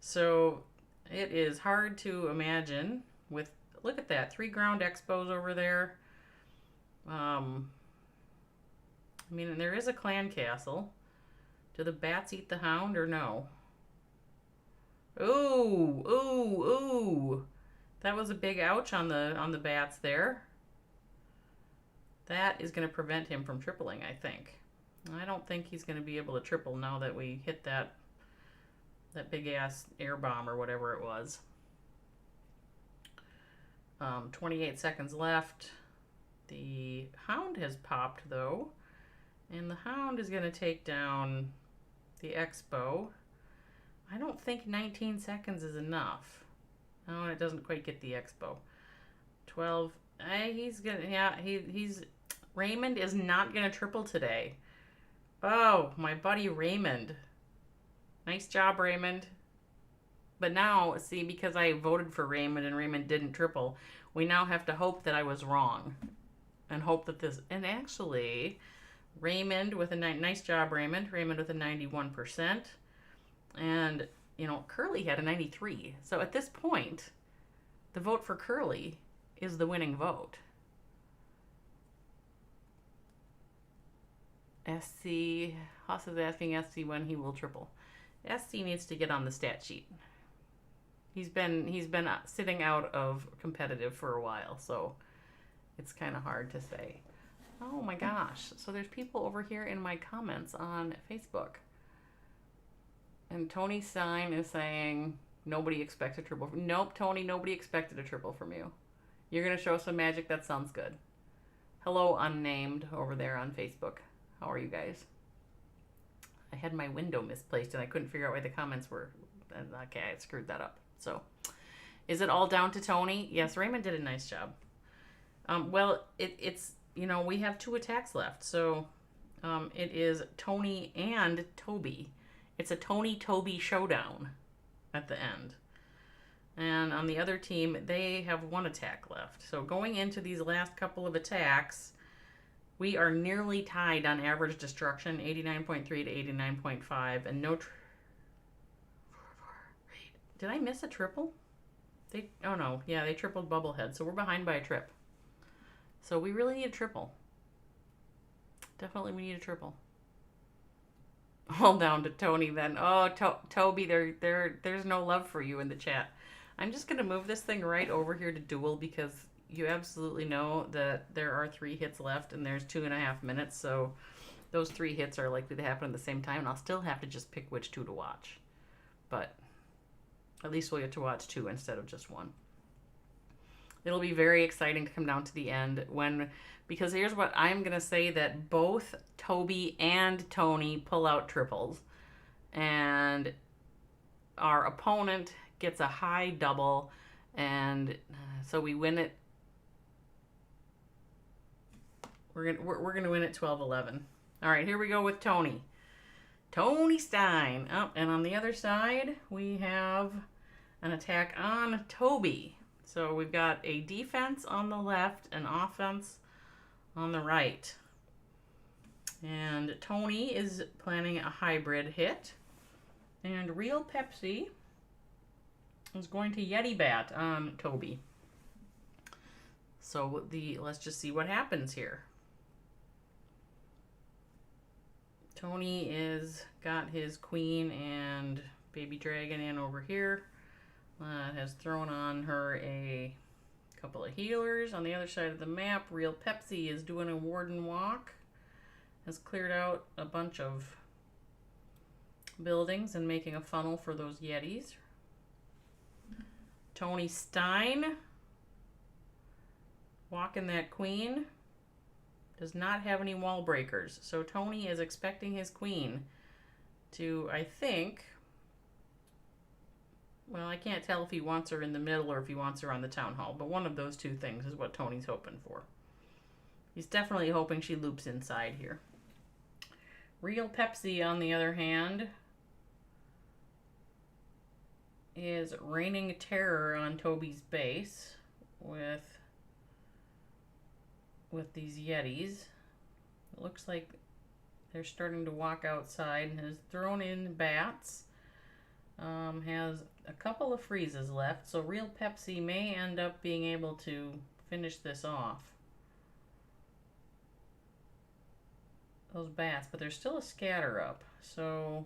So it is hard to imagine with, look at that, 3 ground expos over there. I mean, there is a clan castle. Do the bats eat the hound or no? Ooh, ooh, ooh. That was a big ouch on the bats there. That is going to prevent him from tripling, I think. I don't think he's going to be able to triple now that we hit that big ass air bomb or whatever it was. 28 seconds left. The hound has popped though, and the hound is going to take down the Expo. I don't think 19 seconds is enough. No, it doesn't quite get the Expo. 12. He's gonna. Yeah, he's. Raymond is not gonna triple today. Oh, my buddy Raymond. Nice job, Raymond. But now, see, because I voted for Raymond and Raymond didn't triple, we now have to hope that I was wrong, and hope that this. And actually, Raymond with a nice job, Raymond. Raymond with a 91%. And, you know, Curly had a 93. So at this point, the vote for Curly is the winning vote. SC, Haas is asking SC when he will triple. SC needs to get on the stat sheet. He's been sitting out of competitive for a while, so it's kind of hard to say. Oh my gosh. So there's people over here in my comments on Facebook. And Tony Stein is saying, nobody expects a triple. Nope, Tony, nobody expected a triple from you. You're going to show some magic. That sounds good. Hello, unnamed, over there on Facebook. How are you guys? I had my window misplaced, and I couldn't figure out why the comments were. Okay, I screwed that up. So, is it all down to Tony? Yes, Raymond did a nice job. Well, it's, you know, we have 2 attacks left. So, It is Tony and Toby. It's a Tony-Toby showdown at the end. And on the other team, they have one attack left. So going into these last couple of attacks, we are nearly tied on average destruction, 89.3 to 89.5, and no... Did I miss a triple? Oh no, yeah, they tripled Bubblehead, so we're behind by a trip. So we really need a triple. Definitely we need a triple. All down to Tony then. Oh, Toby, there's no love for you in the chat. I'm just going to move this thing right over here to duel because you absolutely know that there are 3 hits left and there's 2.5 minutes. So those 3 hits are likely to happen at the same time. And I'll still have to just pick which 2 to watch. But at least we'll get to watch 2 instead of just 1. It'll be very exciting to come down to the end because here's what I'm going to say, that both Toby and Tony pull out triples. And our opponent gets a high double, and so we win it. We're gonna win it 12-11. All right, here we go with Tony. Tony Stein. Oh, and on the other side, we have an attack on Toby. So we've got a defense on the left, an offense on the right. And Tony is planning a hybrid hit. And Real Pepsi is going to Yeti Bat on Toby. So let's just see what happens here. Tony is got his queen and baby dragon in over here. Has thrown on her a couple of healers. On the other side of the map, Real Pepsi is doing a warden walk. Has cleared out a bunch of buildings and making a funnel for those Yetis. Tony Stein, walking that queen, does not have any wall breakers. So Tony is expecting his queen to, I think, well, I can't tell if he wants her in the middle or if he wants her on the town hall, but one of those 2 things is what Tony's hoping for. He's definitely hoping she loops inside here. Real Pepsi, on the other hand, is raining terror on Toby's base with these Yetis. It looks like they're starting to walk outside and has thrown in bats. Has a couple of freezes left, so Real Pepsi may end up being able to finish this off. Those bats, but there's still a scatter up, so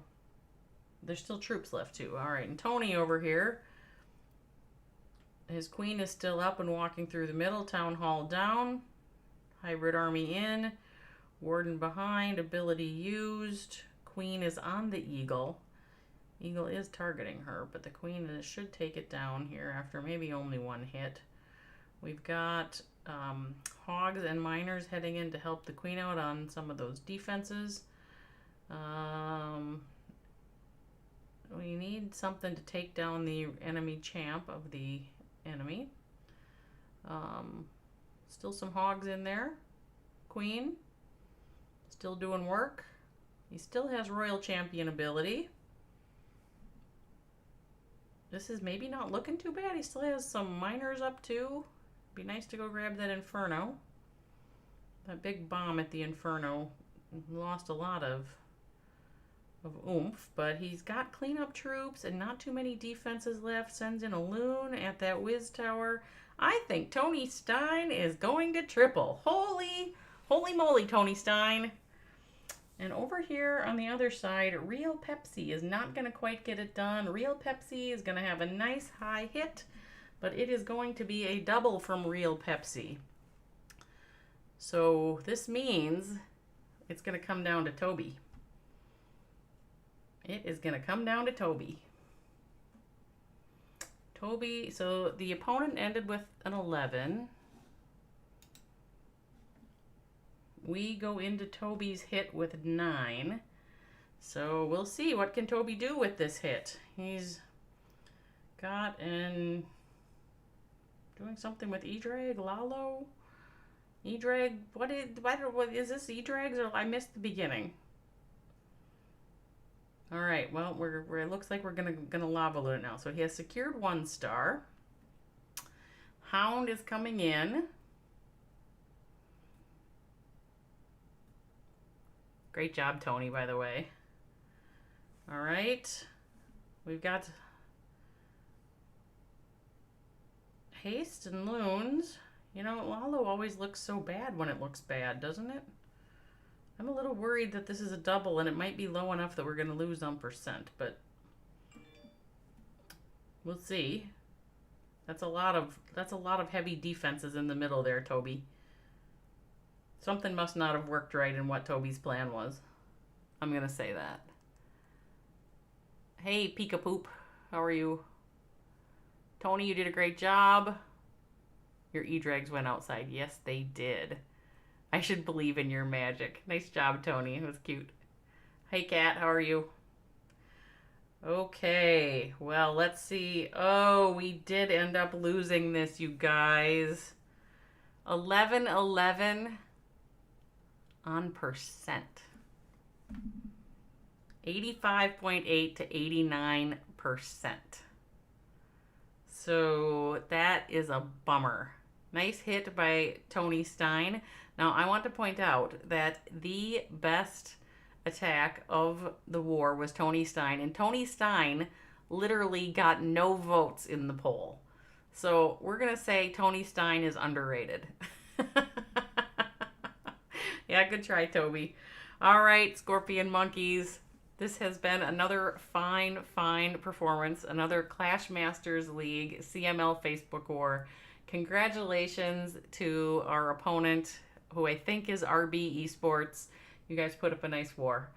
there's still troops left too. All right, and Tony over here, his queen is still up and walking through the middle. Town hall down, hybrid army in, warden behind, ability used. Queen is on the eagle. Eagle is targeting her, but the queen should take it down here after maybe only 1 hit. We've got hogs and miners heading in to help the queen out on some of those defenses. We need something to take down the enemy champ of the enemy. Still some hogs in there. Queen, still doing work. He still has royal champion ability. This is maybe not looking too bad. He still has some miners up too. Be nice to go grab that Inferno. That big bomb at the Inferno lost a lot of oomph, but he's got cleanup troops and not too many defenses left. Sends in a loon at that whiz tower. I think Tony Stein is going to triple. Holy moly, Tony Stein. And over here on the other side, Real Pepsi is not going to quite get it done. Real Pepsi is going to have a nice high hit, but it is going to be a double from Real Pepsi. So this means it's going to come down to Toby. It is going to come down to Toby. Toby, so the opponent ended with an 11. We go into Toby's hit with 9. So we'll see. What can Toby do with this hit? He's got doing something with E-Drag, Lalo. E-drag, what is this E-drags, or I missed the beginning? All right, well, it looks like we're gonna lava loot it now. So he has secured 1 star. Hound is coming in. Great job, Tony, by the way. All right, we've got haste and loons. You know, Lalo always looks so bad when it looks bad, doesn't it? I'm a little worried that this is a double and it might be low enough that we're going to lose on percent, but we'll see. That's a lot of heavy defenses in the middle there, Toby. Something must not have worked right in what Toby's plan was. I'm going to say that. Hey, Pika Poop. How are you? Tony, you did a great job. Your E-drags went outside. Yes, they did. I should believe in your magic. Nice job, Tony. It was cute. Hey, Kat. How are you? Okay. Well, let's see. Oh, we did end up losing this, you guys. 11-11 on percent. 85.8 to 89%. So that is a bummer. Nice hit by Tony Stein. Now, I want to point out that the best attack of the war was Tony Stein, and Tony Stein literally got no votes in the poll. So we're going to say Tony Stein is underrated. Yeah, good try, Toby. All right, ScoRpioNMoNkeyS. This has been another fine performance, another Clash Masters League CML Facebook war. Congratulations to our opponent, who I think is RB Esports. You guys put up a nice war.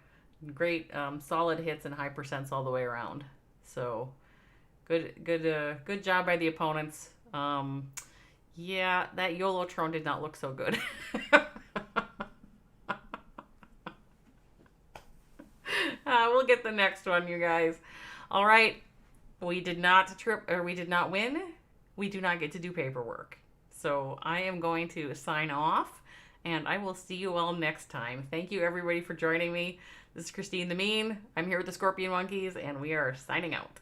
Great, solid hits and high percents all the way around. So, good job by the opponents. Yeah, that YOLOtron did not look so good. We'll get the next one, you guys. All right, we did not win. We do not get to do paperwork. So I am going to sign off, and I will see you all next time. Thank you, everybody, for joining me. This is Christine the Mean. I'm here with the ScoRpioNMoNkeyS, and we are signing out.